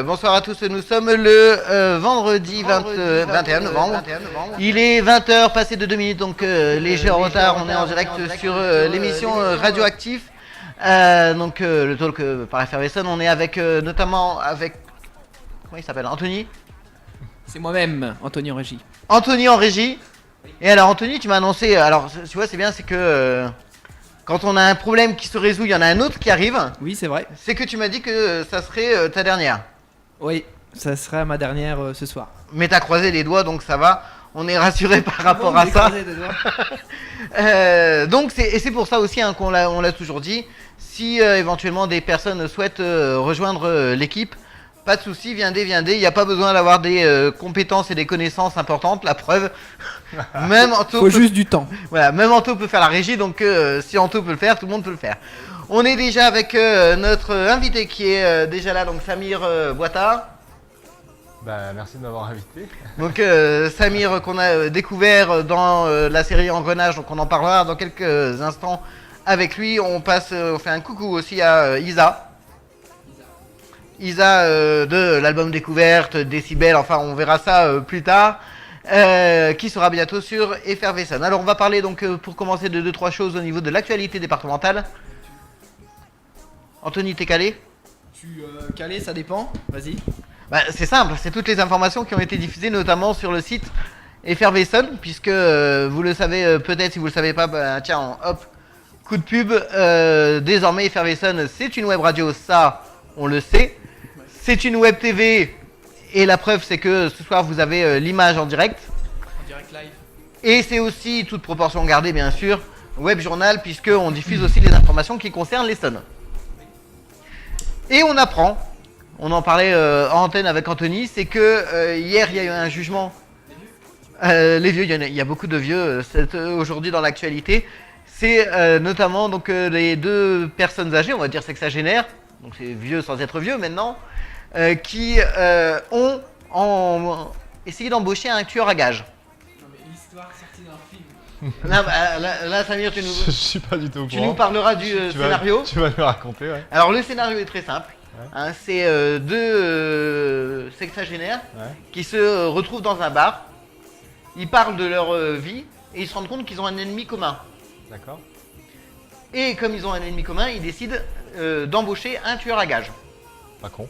Bonsoir à tous, nous sommes le vendredi 21 novembre. Il est 20h, passé de 2 minutes, donc léger en retard. On est en direct sur l'émission Radioactif. Le talk par Effervescent. On est avec notamment avec. Comment il s'appelle, Anthony? C'est moi-même, Anthony en régie. Anthony en régie. Et alors, Anthony, tu m'as annoncé. Alors, tu vois, c'est bien, c'est que. Quand on a un problème qui se résout, il y en a un autre qui arrive. Oui, c'est vrai. C'est que tu m'as dit que ça serait ta dernière. Oui, ça sera ma dernière ce soir. Mais t'as croisé les doigts, donc ça va. On est rassuré par rapport à ça. Donc c'est pour ça aussi qu'on l'a toujours dit. Si éventuellement des personnes souhaitent rejoindre l'équipe, pas de souci, viendez. Il n'y a pas besoin d'avoir des compétences et des connaissances importantes. La preuve, même Anto. Faut juste du temps. Voilà, même Anto peut faire la régie, donc si Anto peut le faire, tout le monde peut le faire. On est déjà avec notre invité qui est déjà là, donc Samir Boitard. Bah, merci de m'avoir invité. Donc Samir qu'on a découvert dans la série Engrenage, donc on en parlera dans quelques instants avec lui. On fait un coucou aussi à Isa. Isa de l'album Découverte, Décibel, enfin on verra ça plus tard. Qui sera bientôt sur Effervescent. Alors on va parler donc pour commencer de 2-3 choses au niveau de l'actualité départementale. Anthony, t'es calé? Calé, ça dépend. Vas-y. Bah, c'est simple, c'est toutes les informations qui ont été diffusées notamment sur le site Effervescent, puisque vous le savez peut-être, si vous le savez pas, bah, tiens, hop, coup de pub. Désormais Effervescent, c'est une web radio, ça on le sait. C'est une web TV, et la preuve c'est que ce soir vous avez l'image en direct. En direct live. Et c'est aussi, toute proportion gardée bien sûr, web journal, puisqu'on diffuse aussi les informations qui concernent l'Essonne. Et on apprend, on en parlait en antenne avec Anthony, c'est que hier il y a eu un jugement. Les vieux, il y a beaucoup de vieux aujourd'hui dans l'actualité. C'est notamment donc les deux personnes âgées, on va dire sexagénaires, donc c'est vieux sans être vieux maintenant, qui ont essayé d'embaucher un tueur à gages. Non mais l'histoire sortie d'un film. Là, Samir, tu Je suis pas du tout au courant. nous parleras du scénario. Tu vas me raconter, ouais. Alors le scénario est très simple. Ouais. Hein, c'est deux sexagénaires qui se retrouvent dans un bar. Ils parlent de leur vie et ils se rendent compte qu'ils ont un ennemi commun. D'accord. Et comme ils ont un ennemi commun, ils décident d'embaucher un tueur à gages. Pas con.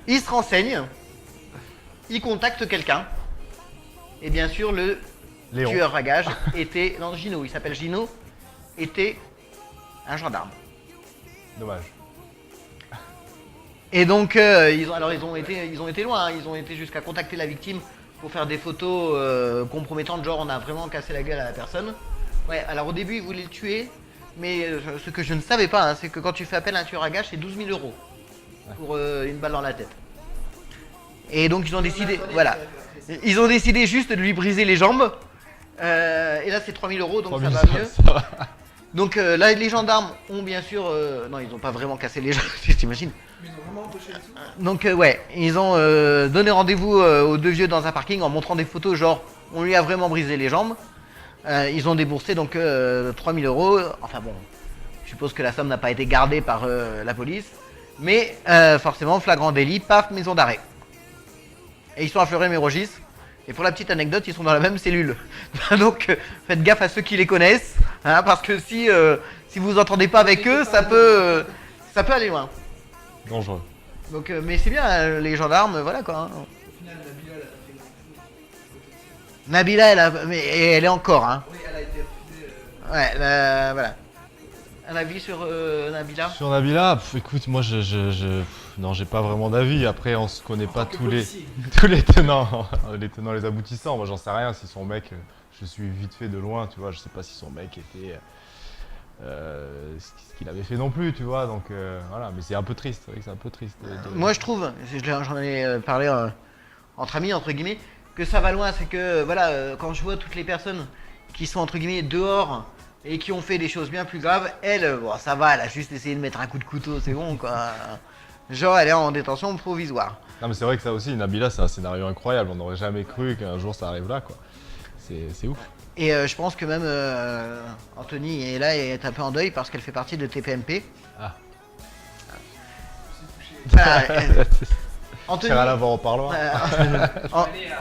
Ils se renseignent, ils contactent quelqu'un. Et bien sûr, le Léon. tueur à gages était... Non, Gino, il s'appelle Gino, était un gendarme. Dommage. Et donc, ils ont été loin, hein. Ils ont été jusqu'à contacter la victime pour faire des photos compromettantes, genre on a vraiment cassé la gueule à la personne. Ouais, alors au début, ils voulaient le tuer, mais ce que je ne savais pas, hein, c'est que quand tu fais appel à un tueur à gages, c'est 12 000 € pour une balle dans la tête. Et donc, ils ont décidé, voilà, ils ont décidé juste de lui briser les jambes. Et là, c'est 3 000 €, donc 3 ça 000, va mieux. ça va. Donc là, les gendarmes ont bien sûr... non, ils n'ont pas vraiment cassé les jambes, t'imagines. Mais ils ont vraiment empoché les sous. Donc ouais, ils ont donné rendez-vous aux deux vieux dans un parking en montrant des photos genre on lui a vraiment brisé les jambes. Ils ont déboursé donc 3 000 €. Enfin bon, je suppose que la somme n'a pas été gardée par la police. Mais forcément, flagrant délit, paf, maison d'arrêt. Et ils sont à Fleury-Mérogis. Et pour la petite anecdote, ils sont dans la même cellule. Donc faites gaffe à ceux qui les connaissent. Hein, parce que si vous entendez pas avec eux, ça peut aller loin. Dangereux. Donc, mais c'est bien, les gendarmes, voilà quoi. Hein. Au final, Nabila, elle a pas fait grand-chose. Nabila, mais elle est encore, hein. Oui, elle a été refusée. Ouais, voilà. Un avis sur Nabila? Sur Nabila, écoute, moi non, j'ai pas vraiment d'avis. Après, on se connaît pas tous les tenants, les aboutissants. Moi, j'en sais rien. Si son mec, je suis vite fait de loin, tu vois. Je sais pas si son mec était ce qu'il avait fait non plus, tu vois. Donc voilà, mais c'est un peu triste. C'est vrai que c'est un peu triste. Moi, je trouve, j'en ai parlé entre amis, entre guillemets, que ça va loin. C'est que voilà, quand je vois toutes les personnes qui sont entre guillemets dehors et qui ont fait des choses bien plus graves, elle, ça va, elle a juste essayé de mettre un coup de couteau, c'est bon quoi. Genre, elle est en détention provisoire. Non mais c'est vrai que ça aussi, Nabila, c'est un scénario incroyable. On n'aurait jamais cru qu'un jour ça arrive là, quoi. C'est ouf. Et je pense que même Anthony est là et est un peu en deuil parce qu'elle fait partie de TPMP. Ah. Voilà, Anthony, Tire à l'avant en parlant. An- Allez, Versailles.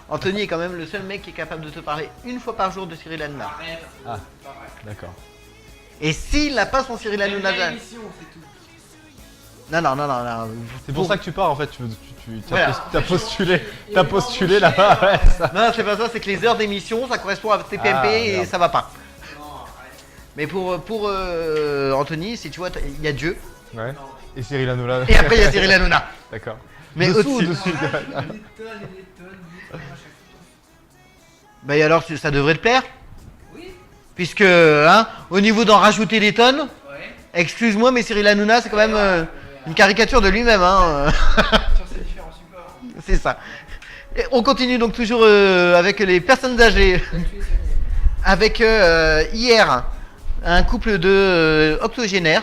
Anthony est quand même le seul mec qui est capable de te parler une fois par jour de Cyril Hanouna. Arrête, Ah. c'est pas vrai. D'accord. Et s'il n'a pas son Cyril Hanouna... Même l'émission, c'est tout. Non. C'est pour ça que tu pars en fait. Voilà. T'as postulé là-bas. Ouais, ça. Non, c'est pas ça, c'est que les heures d'émission, ça correspond à TPMP Ah, et merde. ça va pas. Non, arrête. Mais pour Anthony, si tu vois, il y a Dieu. Ouais. Et Cyril Hanouna. Et après, il y a Cyril Hanouna. D'accord. Mais Dessous ou au-dessus. dessus Ah, des tonnes et des tonnes à chaque fois. Bah et alors, ça devrait te plaire. Oui. Puisque, hein, au niveau d'en rajouter des tonnes, Ouais. excuse-moi, mais Cyril Hanouna, c'est quand même une caricature de lui-même. Hein. Sur ces différents supports. C'est ça. Et on continue donc toujours avec les personnes âgées. Tu es soigné. Avec hier, un couple de octogénaires.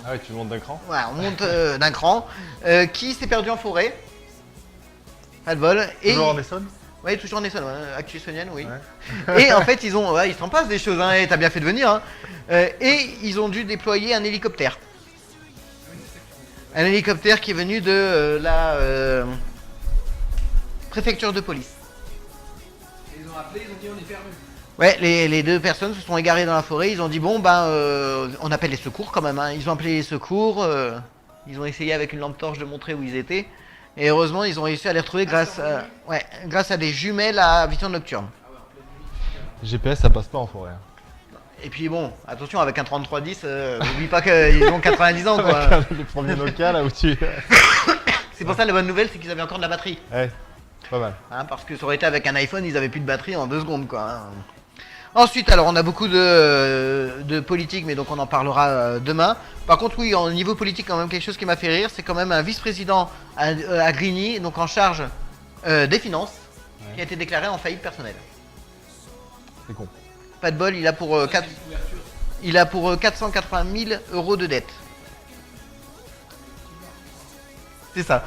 Ah ouais, tu montes d'un cran. Ouais, on monte d'un cran. Qui s'est perdu en forêt. Pas de bol. Et Toujours en Essonne. ouais, toujours en Essonne, ouais, actu essonnienne, oui. Ouais. Et en fait, ils ont, ouais, ils s'en passent des choses, hein, et t'as bien fait de venir. Hein. Et ils ont dû déployer un hélicoptère. Un hélicoptère qui est venu de la préfecture de police. Et ils ont appelé, ils ont dit on est perdu. Ouais, les deux personnes se sont égarées dans la forêt. Ils ont dit bon, on appelle les secours quand même. Hein. Ils ont appelé les secours. Ils ont essayé avec une lampe torche de montrer où ils étaient. Et heureusement, ils ont réussi à les retrouver grâce à des jumelles à vision nocturne. Ah ouais, en pleine nuit. GPS, ça passe pas en forêt. Et puis bon, attention, avec un 3310, n'oublie pas qu'ils ont 90 ans, quoi. Avec les premiers Nokia là où tu. C'est pour ça la bonne nouvelle, c'est qu'ils avaient encore de la batterie. Ouais, pas mal. Hein, parce que ça aurait été avec un iPhone, ils avaient plus de batterie en 2 secondes, quoi. Hein. Ensuite, alors on a beaucoup de politique, mais donc on en parlera demain. Par contre, oui, au niveau politique, quand même quelque chose qui m'a fait rire, c'est quand même un vice-président à Grigny, donc en charge des finances, qui a été déclaré en faillite personnelle. C'est con. Pas de bol, il a pour, Ça, c'est une couverture. il a pour 480 000 euros de dette. C'est ça.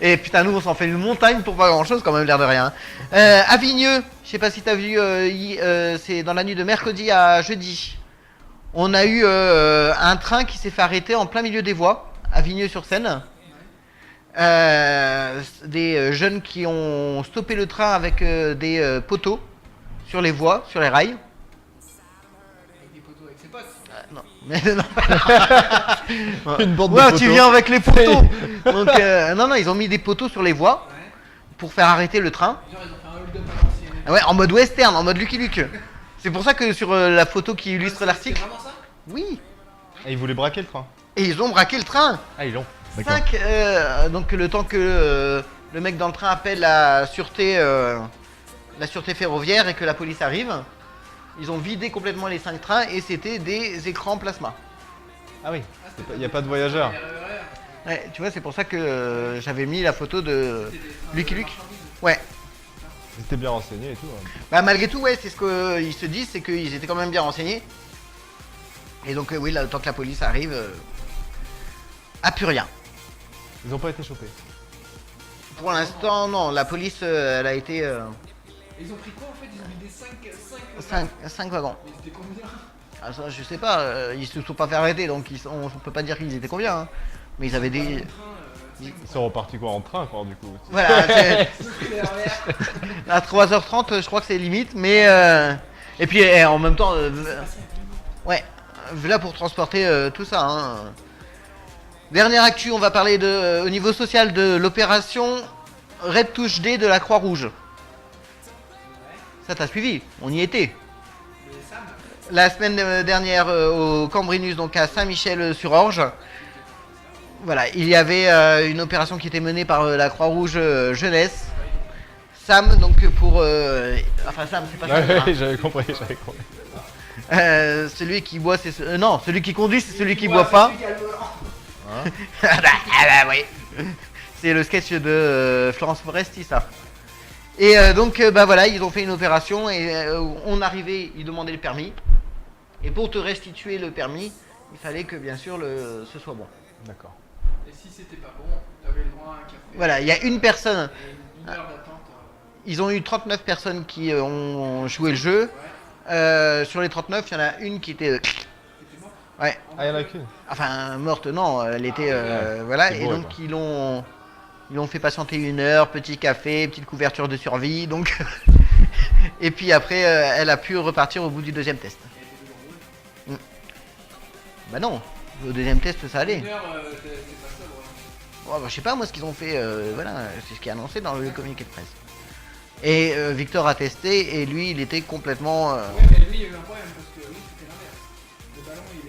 Et putain, nous on s'en fait une montagne pour pas grand chose, quand même, l'air de rien. À Vigneux, je sais pas si t'as vu, c'est dans la nuit de mercredi à jeudi. On a eu un train qui s'est fait arrêter en plein milieu des voies, à Vigneux-sur-Seine. Des jeunes qui ont stoppé le train avec des poteaux sur les voies, sur les rails. Avec des poteaux avec ses potes. Non. Mais non. Une bande de Ouais, poteaux. tu viens avec les poteaux. Donc non, ils ont mis des poteaux sur les voies Ouais. pour faire arrêter le train. Genre, ils ont fait un hold-up à l'ancienne. Ah ouais, en mode western, en mode Lucky Luke. C'est pour ça que sur la photo qui illustre l'article, C'est vraiment ça? oui, Et ils voulaient braquer le train. et ils ont braqué le train. Ah, ils l'ont. D'accord. 5, donc le temps que le mec dans le train appelle la sûreté ferroviaire et que la police arrive, ils ont vidé complètement les 5 trains et c'était des écrans plasma. Ah oui. Ah, c'était Il n'y a pas de voyageurs. des RER. Ouais, tu vois, c'est pour ça que j'avais mis la photo de C'était des trains Lucky de Luke. marchandises. Ouais. Ils étaient bien renseignés et tout. Hein. Bah malgré tout, ouais, c'est ce qu'ils se disent, c'est qu'ils étaient quand même bien renseignés. Et donc oui, là, le temps que la police arrive, a plus rien. Ils ont pas été chopés. Pour l'instant, non, la police, elle a été Ils ont pris quoi en fait? Ils ont vidé 5 5 wagons. Mais c'était combien? Ah, ça, je sais pas, ils se sont pas fait arrêter, donc on peut pas dire qu'ils étaient combien. Hein. Mais ils avaient Par des... un train, Ils sont repartis quoi en train quoi du coup. Voilà, les RER. à 3h30, je crois que c'est limite, mais... Et puis en même temps, ouais, là pour transporter tout ça. Hein. Dernière actu, on va parler au niveau social de l'opération Red Touche D de la Croix-Rouge. Ça t'a suivi, on y était. Le Sam. La semaine dernière au Cambrinus, donc à Saint-Michel-sur-Orge. Voilà, il y avait une opération qui était menée par la Croix-Rouge Jeunesse. Sam, donc pour... enfin Sam, c'est pas ça. Ouais, hein. j'avais compris. Celui qui boit, c'est... non, celui qui conduit, c'est celui qui boit pas. Celui qui a le volant. Ah bah oui. C'est le sketch de Florence Foresti, ça. Et donc, bah voilà, ils ont fait une opération et on arrivait, ils demandaient le permis. Et pour te restituer le permis, il fallait que bien sûr ce soit bon. D'accord. Et si c'était pas bon, moins un café. Voilà, il y a une personne. Et une heure d'attente. Ils ont eu 39 personnes qui ont joué le jeu. Ouais. Sur les 39, il y en a une qui était. C'était mort. Ouais. Ah, il y en a qu'une. Enfin, morte, non, elle était. ouais. Voilà, C'est et beau, donc quoi. ils l'ont fait patienter 1 heure, petit café, petite couverture de survie, donc. Et puis après, elle a pu repartir au bout du deuxième test. Elle était toujours rouge. Bah non, au deuxième test, ça allait. Une heure, c'est pas sobre. Hein. Oh, bah, je sais pas, moi, ce qu'ils ont fait, voilà, c'est ce qui est annoncé dans le communiqué de presse. Et Victor a testé, et lui, il était complètement. Ouais, mais lui, il y a eu un problème parce que lui, c'était l'inverse. Le ballon, il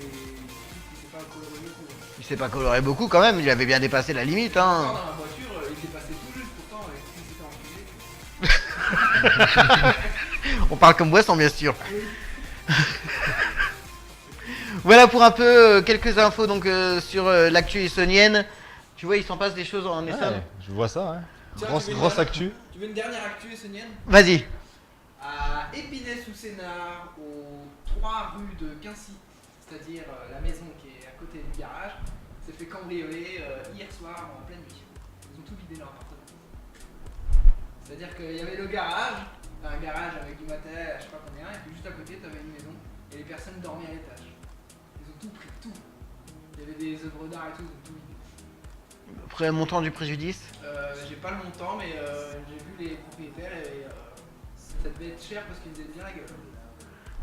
s'est pas coloré beaucoup. Il s'est pas coloré beaucoup quand même, il avait bien dépassé la limite, Encore hein. dans la voiture, il était passé tout juste pourtant, et s'il s'était enfilé. On parle comme Boisson, bien sûr. Voilà pour un peu quelques infos donc sur l'actu essonienne. Tu vois, il s'en passe des choses en Essonne. Ouais, je vois ça, hein. Tiens, Grosse, tu veux une grosse dernière- actu. Tu veux une dernière actu essonienne? Vas-y. À Épinay-sous-Sénard, aux 3 rues de Quincy, c'est-à-dire la maison qui est à côté du garage, s'est fait cambrioler hier soir en pleine nuit. Ils ont tout vidé leur appartement. C'est-à-dire qu'il y avait le garage, un garage avec du matériel, je sais pas combien, et puis juste à côté, tu avais une maison, et les personnes dormaient à l'étage. Ils ont tout pris, tout. Il y avait des œuvres d'art et tout, ils ont tout vidé. Après le montant du préjudice. J'ai pas le montant, mais j'ai vu les propriétaires et ça devait être cher parce qu'ils faisaient bien la gueule.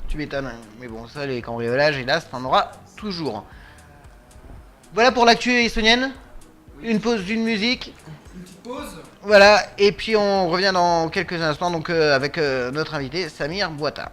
Tu m'étonnes, hein. Mais bon, ça, les cambriolages, hélas, t'en auras toujours. Voilà pour l'actu essonienne. Oui. Une pause d'une musique. Une petite pause. Voilà, et puis on revient dans quelques instants donc avec notre invité Samir Bouata.